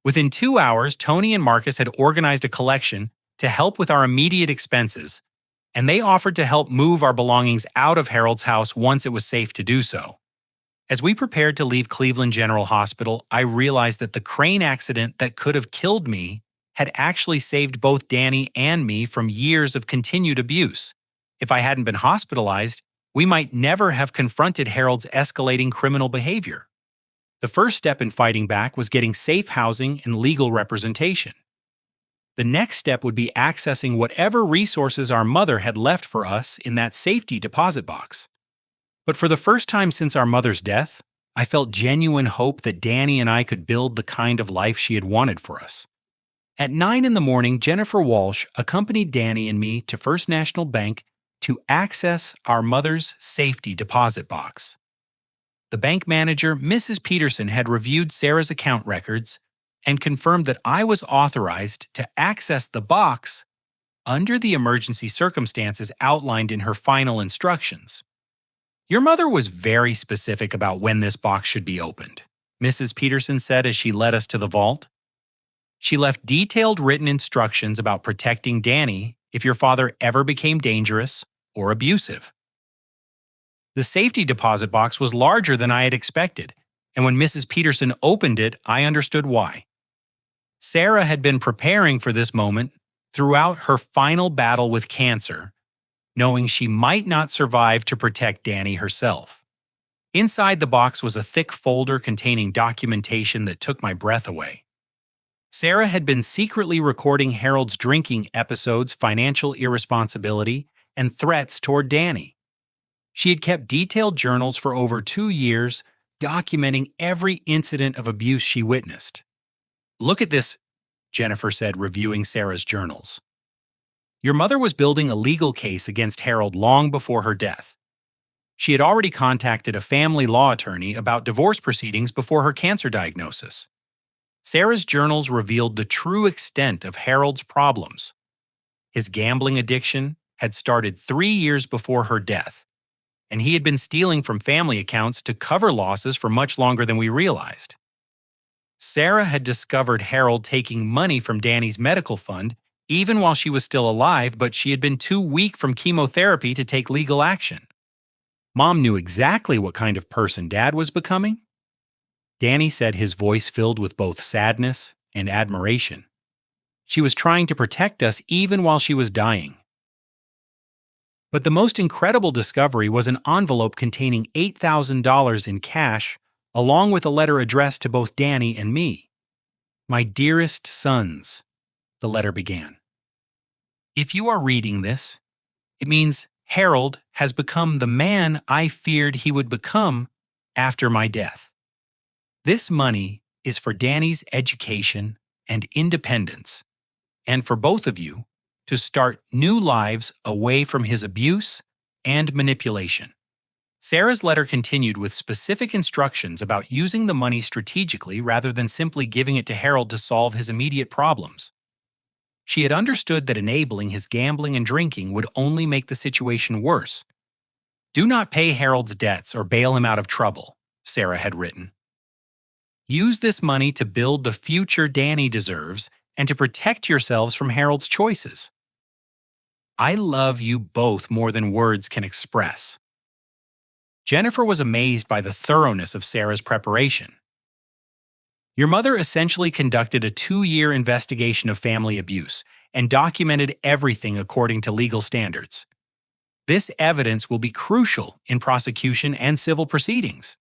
Within 2 hours, Tony and Marcus had organized a collection to help with our immediate expenses, and they offered to help move our belongings out of Harold's house once it was safe to do so. As we prepared to leave Cleveland General Hospital, I realized that the crane accident that could have killed me had actually saved both Danny and me from years of continued abuse. If I hadn't been hospitalized, we might never have confronted Harold's escalating criminal behavior. The first step in fighting back was getting safe housing and legal representation. The next step would be accessing whatever resources our mother had left for us in that safety deposit box. But for the first time since our mother's death, I felt genuine hope that Danny and I could build the kind of life she had wanted for us. At 9 in the morning, Jennifer Walsh accompanied Danny and me to First National Bank to access our mother's safety deposit box. The bank manager, Mrs. Peterson, had reviewed Sarah's account records and confirmed that I was authorized to access the box under the emergency circumstances outlined in her final instructions. "Your mother was very specific about when this box should be opened," Mrs. Peterson said as she led us to the vault. "She left detailed written instructions about protecting Danny if your father ever became dangerous or abusive." The safety deposit box was larger than I had expected, and when Mrs. Peterson opened it, I understood why. Sarah had been preparing for this moment throughout her final battle with cancer, knowing she might not survive to protect Danny herself. Inside the box was a thick folder containing documentation that took my breath away. Sarah had been secretly recording Harold's drinking episodes, financial irresponsibility, and threats toward Danny. She had kept detailed journals for over 2 years, documenting every incident of abuse she witnessed. "Look at this," Jennifer said, reviewing Sarah's journals. "Your mother was building a legal case against Harold long before her death. She had already contacted a family law attorney about divorce proceedings before her cancer diagnosis. Sarah's journals revealed the true extent of Harold's problems. His gambling addiction had started 3 years before her death, and he had been stealing from family accounts to cover losses for much longer than we realized. Sarah had discovered Harold taking money from Danny's medical fund even while she was still alive, but she had been too weak from chemotherapy to take legal action. Mom knew exactly what kind of person Dad was becoming." Danny said, his voice filled with both sadness and admiration. "She was trying to protect us even while she was dying." But the most incredible discovery was an envelope containing $8,000 in cash, along with a letter addressed to both Danny and me. "My dearest sons," the letter began. "If you are reading this, it means Harold has become the man I feared he would become after my death. This money is for Danny's education and independence, and for both of you to start new lives away from his abuse and manipulation." Sarah's letter continued with specific instructions about using the money strategically rather than simply giving it to Harold to solve his immediate problems. She had understood that enabling his gambling and drinking would only make the situation worse. "Do not pay Harold's debts or bail him out of trouble," Sarah had written. "Use this money to build the future Danny deserves and to protect yourselves from Harold's choices. I love you both more than words can express." Jennifer was amazed by the thoroughness of Sarah's preparation. "Your mother essentially conducted a 2-year investigation of family abuse and documented everything according to legal standards. This evidence will be crucial in prosecution and civil proceedings.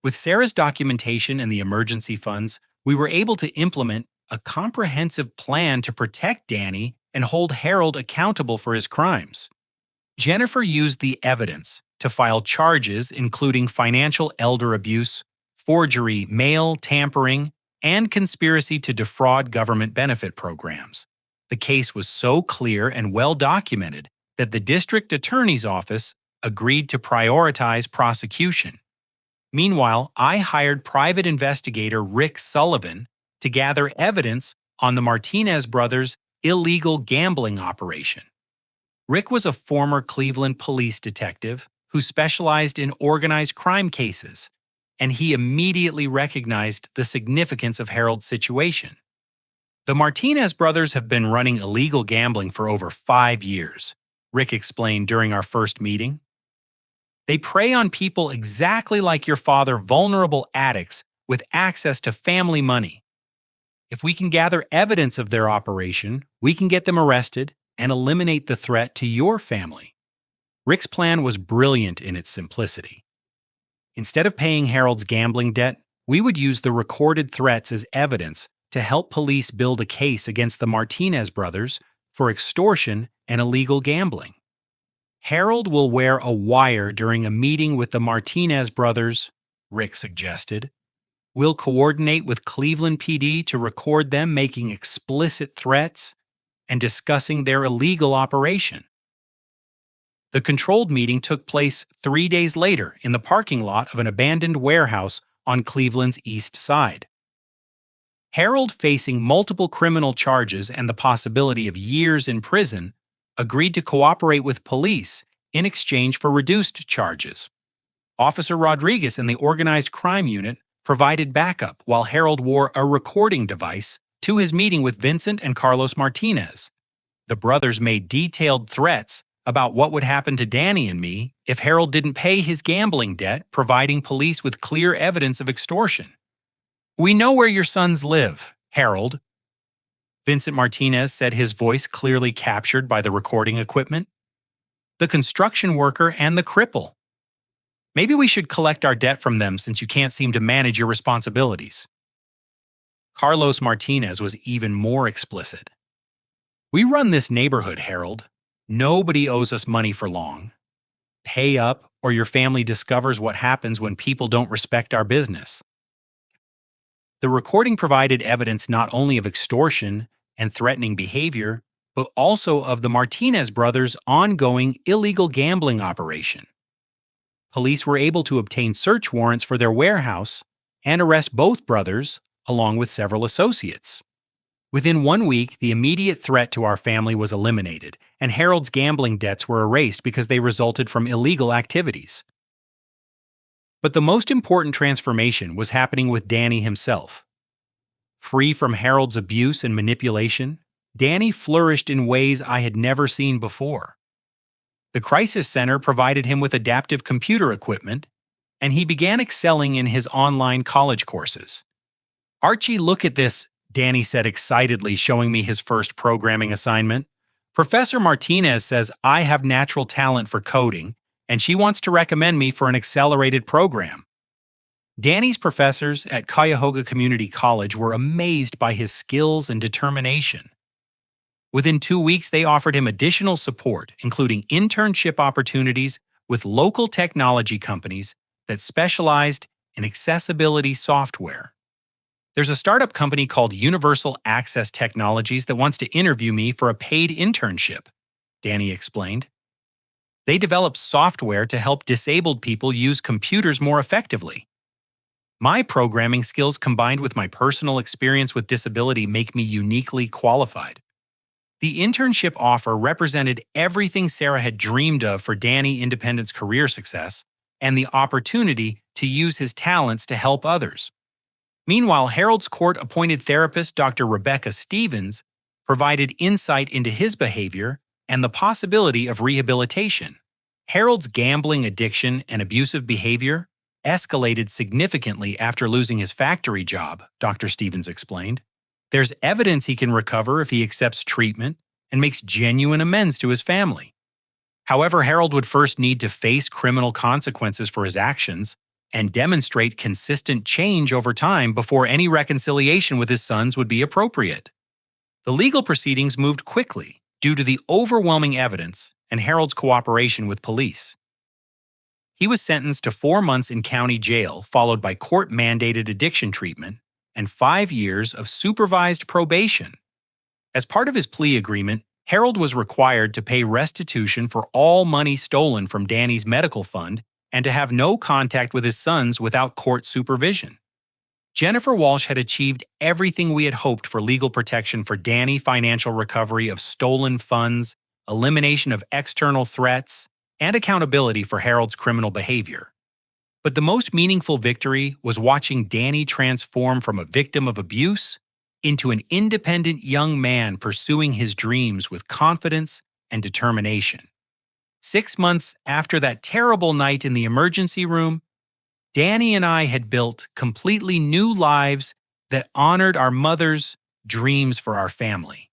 With Sarah's documentation and the emergency funds, we were able to implement a comprehensive plan to protect Danny and hold Harold accountable for his crimes. Jennifer used the evidence to file charges including financial elder abuse, forgery, mail tampering, and conspiracy to defraud government benefit programs. The case was so clear and well documented that the district attorney's office agreed to prioritize prosecution. Meanwhile, I hired private investigator Rick Sullivan to gather evidence on the Martinez brothers' illegal gambling operation. Rick was a former Cleveland police detective who specialized in organized crime cases, and he immediately recognized the significance of Harold's situation. The Martinez brothers have been running illegal gambling for over 5 years, Rick explained during our first meeting. They prey on people exactly like your father, vulnerable addicts with access to family money. If we can gather evidence of their operation, we can get them arrested and eliminate the threat to your family. Rick's plan was brilliant in its simplicity. Instead of paying Harold's gambling debt, we would use the recorded threats as evidence to help police build a case against the Martinez brothers for extortion and illegal gambling. Harold will wear a wire during a meeting with the Martinez brothers, Rick suggested. We'll coordinate with Cleveland PD to record them making explicit threats and discussing their illegal operation. The controlled meeting took place 3 days later in the parking lot of an abandoned warehouse on Cleveland's east side. Harold, facing multiple criminal charges and the possibility of years in prison, agreed to cooperate with police in exchange for reduced charges. Officer Rodriguez and the organized crime unit provided backup while Harold wore a recording device to his meeting with Vincent and Carlos Martinez. The brothers made detailed threats about what would happen to Danny and me if Harold didn't pay his gambling debt, providing police with clear evidence of extortion. "We know where your sons live, Harold," Vincent Martinez said, his voice clearly captured by the recording equipment. "The construction worker and the cripple. Maybe we should collect our debt from them since you can't seem to manage your responsibilities." Carlos Martinez was even more explicit. "We run this neighborhood, Harold. Nobody owes us money for long. Pay up, or your family discovers what happens when people don't respect our business." The recording provided evidence not only of extortion and threatening behavior, but also of the Martinez brothers' ongoing illegal gambling operation. Police were able to obtain search warrants for their warehouse and arrest both brothers, along with several associates. Within 1 week, the immediate threat to our family was eliminated, and Harold's gambling debts were erased because they resulted from illegal activities. But the most important transformation was happening with Danny himself. Free from Harold's abuse and manipulation, Danny flourished in ways I had never seen before. The Crisis Center provided him with adaptive computer equipment, and he began excelling in his online college courses. "Archie, look at this," Danny said excitedly, showing me his first programming assignment. "Professor Martinez says I have natural talent for coding, and she wants to recommend me for an accelerated program." Danny's professors at Cuyahoga Community College were amazed by his skills and determination. Within 2 weeks, they offered him additional support, including internship opportunities with local technology companies that specialized in accessibility software. "There's a startup company called Universal Access Technologies that wants to interview me for a paid internship," Danny explained. "They develop software to help disabled people use computers more effectively. My programming skills combined with my personal experience with disability make me uniquely qualified." The internship offer represented everything Sarah had dreamed of for Danny Independent's career success and the opportunity to use his talents to help others. Meanwhile, Harold's court-appointed therapist, Dr. Rebecca Stevens, provided insight into his behavior and the possibility of rehabilitation. Harold's gambling addiction and abusive behavior escalated significantly after losing his factory job, Dr. Stevens explained. "There's evidence he can recover if he accepts treatment and makes genuine amends to his family." However, Harold would first need to face criminal consequences for his actions and demonstrate consistent change over time before any reconciliation with his sons would be appropriate. The legal proceedings moved quickly due to the overwhelming evidence and Harold's cooperation with police. He was sentenced to 4 months in county jail, followed by court-mandated addiction treatment, and 5 years of supervised probation. As part of his plea agreement, Harold was required to pay restitution for all money stolen from Danny's medical fund and to have no contact with his sons without court supervision. Jennifer Walsh had achieved everything we had hoped for legal protection for Danny: financial recovery of stolen funds, elimination of external threats, and accountability for Harold's criminal behavior. But the most meaningful victory was watching Danny transform from a victim of abuse into an independent young man pursuing his dreams with confidence and determination. 6 months after that terrible night in the emergency room, Danny and I had built completely new lives that honored our mother's dreams for our family.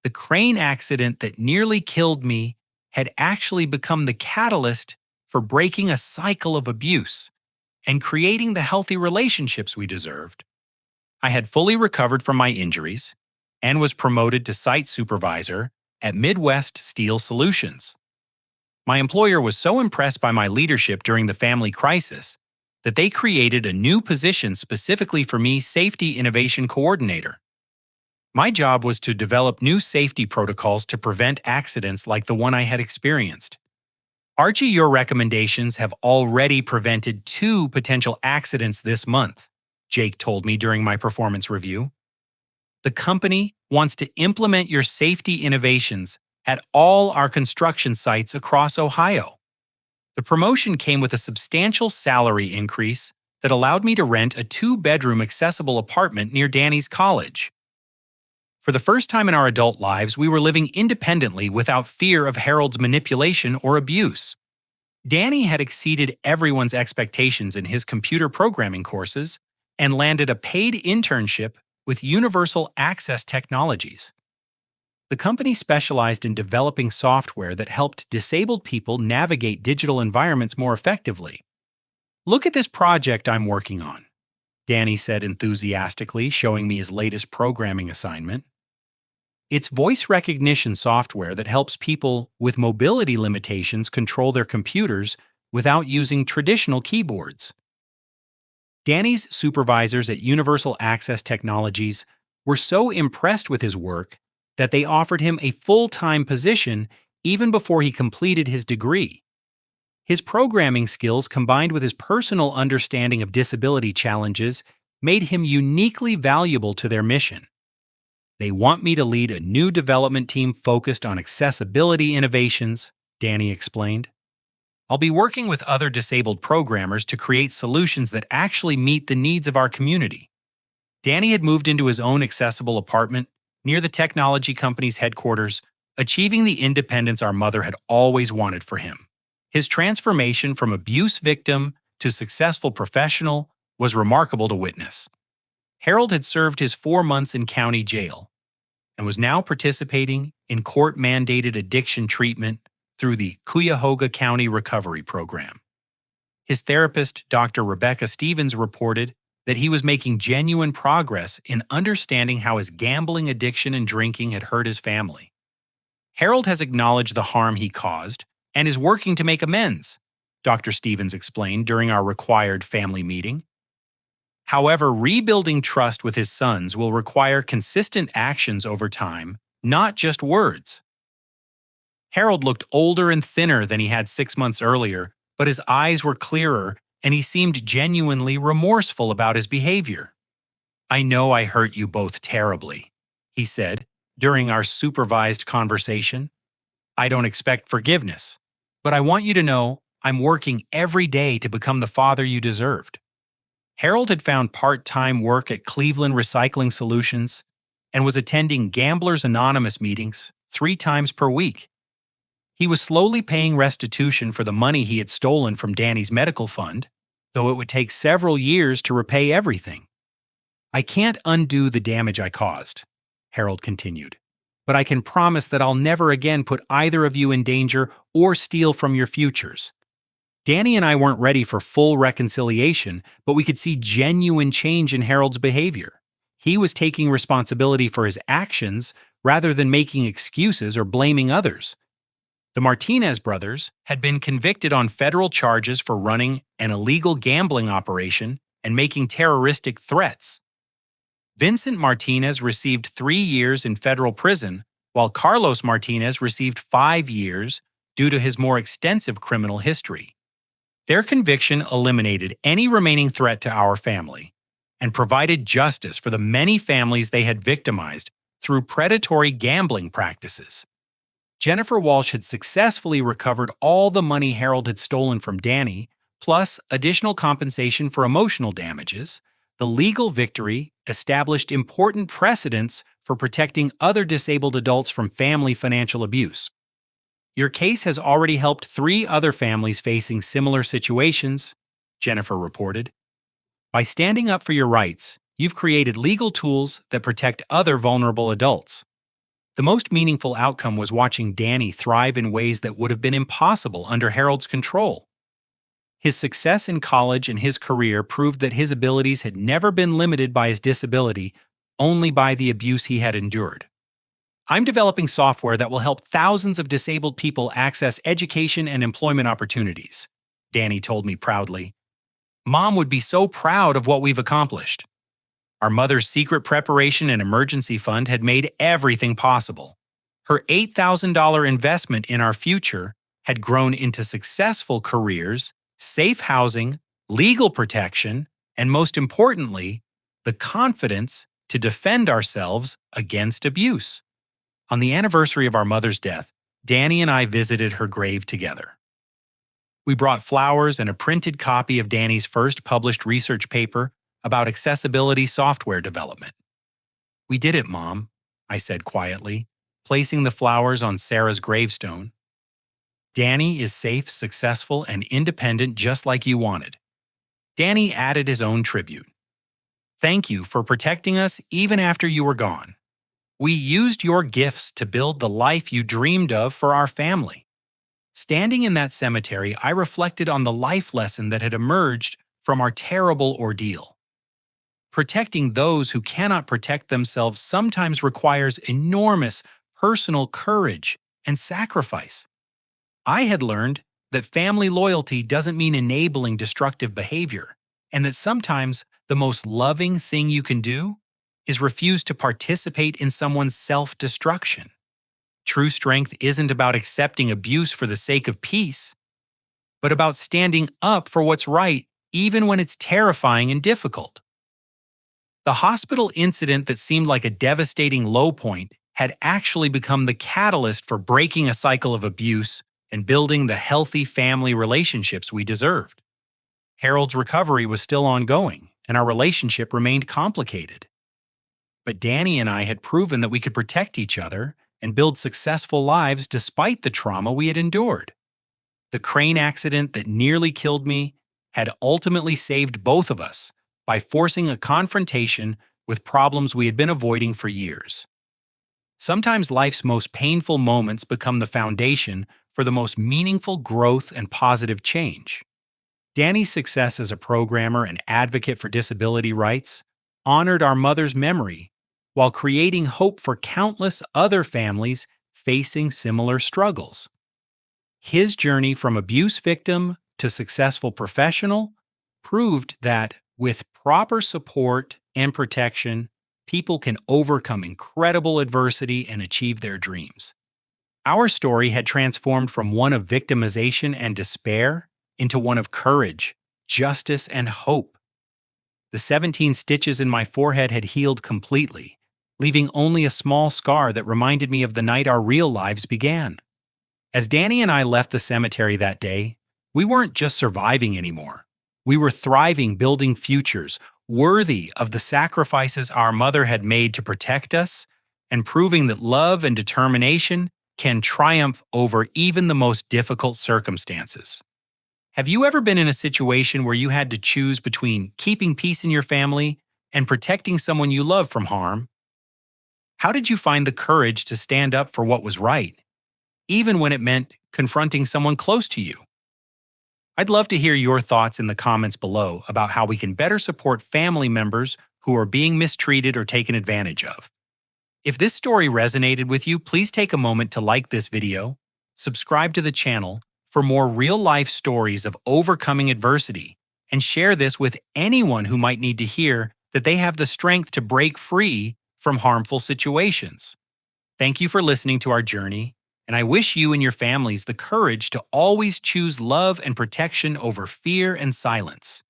The crane accident that nearly killed me had actually become the catalyst for breaking a cycle of abuse and creating the healthy relationships we deserved. I had fully recovered from my injuries and was promoted to site supervisor at Midwest Steel Solutions. My employer was so impressed by my leadership during the family crisis that they created a new position specifically for me: Safety Innovation Coordinator. My job was to develop new safety protocols to prevent accidents like the one I had experienced. Archie, your recommendations have already prevented 2 potential accidents this month, Jake told me during my performance review. The company wants to implement your safety innovations at all our construction sites across Ohio. The promotion came with a substantial salary increase that allowed me to rent a 2-bedroom accessible apartment near Danny's college. For the first time in our adult lives, we were living independently without fear of Harold's manipulation or abuse. Danny had exceeded everyone's expectations in his computer programming courses and landed a paid internship with Universal Access Technologies. The company specialized in developing software that helped disabled people navigate digital environments more effectively. "Look at this project I'm working on," Danny said enthusiastically, showing me his latest programming assignment. It's voice recognition software that helps people with mobility limitations control their computers without using traditional keyboards. Danny's supervisors at Universal Access Technologies were so impressed with his work that they offered him a full-time position even before he completed his degree. His programming skills, combined with his personal understanding of disability challenges, made him uniquely valuable to their mission. "They want me to lead a new development team focused on accessibility innovations," Danny explained. "I'll be working with other disabled programmers to create solutions that actually meet the needs of our community." Danny had moved into his own accessible apartment near the technology company's headquarters, achieving the independence our mother had always wanted for him. His transformation from abuse victim to successful professional was remarkable to witness. Harold had served his 4 months in county jail and was now participating in court-mandated addiction treatment through the Cuyahoga County Recovery Program. His therapist, Dr. Rebecca Stevens, reported that he was making genuine progress in understanding how his gambling addiction and drinking had hurt his family. "Harold has acknowledged the harm he caused and is working to make amends," Dr. Stevens explained during our required family meeting. "However, rebuilding trust with his sons will require consistent actions over time, not just words." Harold looked older and thinner than he had 6 months earlier, but his eyes were clearer and he seemed genuinely remorseful about his behavior. "I know I hurt you both terribly," he said during our supervised conversation. "I don't expect forgiveness, but I want you to know I'm working every day to become the father you deserved." Harold had found part-time work at Cleveland Recycling Solutions and was attending Gamblers Anonymous meetings 3 times per week. He was slowly paying restitution for the money he had stolen from Danny's medical fund, though it would take several years to repay everything. "I can't undo the damage I caused," Harold continued, "but I can promise that I'll never again put either of you in danger or steal from your futures." Danny and I weren't ready for full reconciliation, but we could see genuine change in Harold's behavior. He was taking responsibility for his actions rather than making excuses or blaming others. The Martinez brothers had been convicted on federal charges for running an illegal gambling operation and making terroristic threats. Vincent Martinez received 3 years in federal prison, while Carlos Martinez received 5 years due to his more extensive criminal history. Their conviction eliminated any remaining threat to our family and provided justice for the many families they had victimized through predatory gambling practices. Jennifer Walsh had successfully recovered all the money Harold had stolen from Danny, plus additional compensation for emotional damages. The legal victory established important precedents for protecting other disabled adults from family financial abuse. Your case has already helped 3 other families facing similar situations, Jennifer reported. By standing up for your rights, you've created legal tools that protect other vulnerable adults. The most meaningful outcome was watching Danny thrive in ways that would have been impossible under Harold's control. His success in college and his career proved that his abilities had never been limited by his disability, only by the abuse he had endured. I'm developing software that will help thousands of disabled people access education and employment opportunities, Danny told me proudly. Mom would be so proud of what we've accomplished. Our mother's secret preparation and emergency fund had made everything possible. Her $8,000 investment in our future had grown into successful careers, safe housing, legal protection, and most importantly, the confidence to defend ourselves against abuse. On the anniversary of our mother's death, Danny and I visited her grave together. We brought flowers and a printed copy of Danny's first published research paper about accessibility software development. "We did it, Mom," I said quietly, placing the flowers on Sarah's gravestone. "Danny is safe, successful, and independent just like you wanted." Danny added his own tribute. "Thank you for protecting us even after you were gone. We used your gifts to build the life you dreamed of for our family." Standing in that cemetery, I reflected on the life lesson that had emerged from our terrible ordeal. Protecting those who cannot protect themselves sometimes requires enormous personal courage and sacrifice. I had learned that family loyalty doesn't mean enabling destructive behavior, and that sometimes the most loving thing you can do is refuse to participate in someone's self-destruction. True strength isn't about accepting abuse for the sake of peace, but about standing up for what's right even when it's terrifying and difficult. The hospital incident that seemed like a devastating low point had actually become the catalyst for breaking a cycle of abuse and building the healthy family relationships we deserved. Harold's recovery was still ongoing, and our relationship remained complicated. But Danny and I had proven that we could protect each other and build successful lives despite the trauma we had endured. The crane accident that nearly killed me had ultimately saved both of us by forcing a confrontation with problems we had been avoiding for years. Sometimes life's most painful moments become the foundation for the most meaningful growth and positive change. Danny's success as a programmer and advocate for disability rights honored our mother's memory while creating hope for countless other families facing similar struggles. His journey from abuse victim to successful professional proved that, with proper support and protection, people can overcome incredible adversity and achieve their dreams. Our story had transformed from one of victimization and despair into one of courage, justice, and hope. The 17 stitches in my forehead had healed completely, leaving only a small scar that reminded me of the night our real lives began. As Danny and I left the cemetery that day, we weren't just surviving anymore. We were thriving, building futures worthy of the sacrifices our mother had made to protect us, and proving that love and determination can triumph over even the most difficult circumstances. Have you ever been in a situation where you had to choose between keeping peace in your family and protecting someone you love from harm? How did you find the courage to stand up for what was right, even when it meant confronting someone close to you? I'd love to hear your thoughts in the comments below about how we can better support family members who are being mistreated or taken advantage of. If this story resonated with you, please take a moment to like this video, subscribe to the channel for more real-life stories of overcoming adversity, and share this with anyone who might need to hear that they have the strength to break free from harmful situations. Thank you for listening to our journey, and I wish you and your families the courage to always choose love and protection over fear and silence.